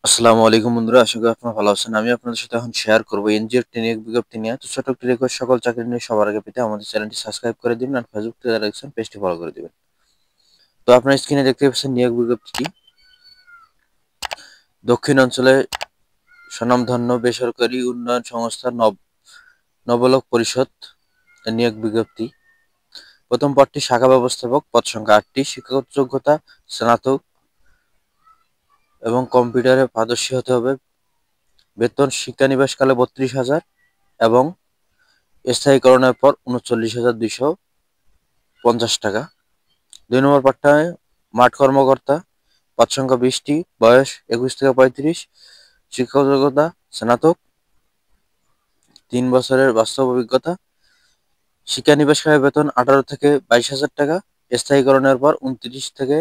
আসসালামু আলাইকুম বন্ধুরা, আশা করি আপনারা ভালো আছেন। আমি আপনাদের সাথে এখন শেয়ার করবো এনজিওর নিয়োগ বিজ্ঞপ্তি নিয়ে। তো ছোট একটি রিকোয়েস্ট, সকল চাকরি নিয়ে সবার আগে পেতে আমাদের চ্যানেলটি সাবস্ক্রাইব করে দিবেন আর ফেসবুক থেকে যারা দেখছেন পেজটি ফলো করে দিবেন। তো আপনার স্ক্রিনে দেখতে পাচ্ছেন নিয়োগ বিজ্ঞপ্তিটি। দক্ষিণ অঞ্চলে স্বনামধন্য বেসরকারি উন্নয়ন সংস্থা নবলোক পরিষদ নিয়োগ বিজ্ঞপ্তি। প্রথম পদটি শাখা ব্যবস্থাপক, পদ সংখ্যা ৮টি। শিক্ষাগত যোগ্যতা স্নাতক এবং কম্পিউটারে পারদর্শী হতে হবে। বেতন শিক্ষানিবাসকালে ৩২,০০০ এবং স্থায়ীকরণের পর ৩৯,২50 টাকা। ২ নম্বর পাঠ্যায় মাঠ কর্মকর্তা, পদ সংখ্যা ২০টি, বয়স ২১ থেকে ৩৫, শিক্ষাগত যোগ্যতা স্নাতক, ৩ বছরের বাস্তব অভিজ্ঞতা। শিক্ষানিবাসকালে বেতন ১৮ থেকে ২২,০০০ টাকা, স্থায়ীকরণের পর ২৩ থেকে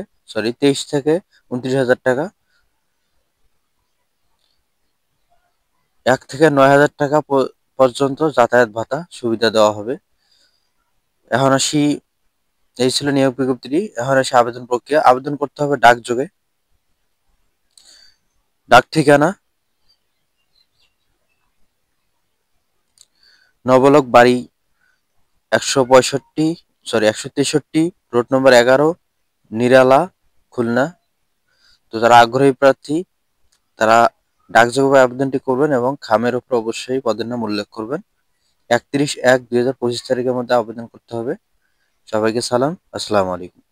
২৯,০০০ টাকা। ১ থেকে ৯,০০০ টাকা পর্যন্ত যাতায়াত ভাতা সুবিধা দেওয়া হবে। এখন আসি, এই ছিল নিয়োগ বিজ্ঞপ্তিটি। এখন আসি আবেদন প্রক্রিয়া। আবেদন করতে হবে ডাকযোগে। ডাক ঠিকানা নবলক বাড়ি ১৬৩ রোড নম্বর ১১, নিরালা, খুলনা। তো যারা আগ্রহী প্রার্থী তারা ডাকযোগে আবেদনটি করবেন এবং খামের উপর অবশ্যই পদের নাম উল্লেখ করবেন। ৩১/১/২০২৫ তারিখের মধ্যে আবেদন করতে হবে। সবাইকে সালাম, আসসালামু আলাইকুম।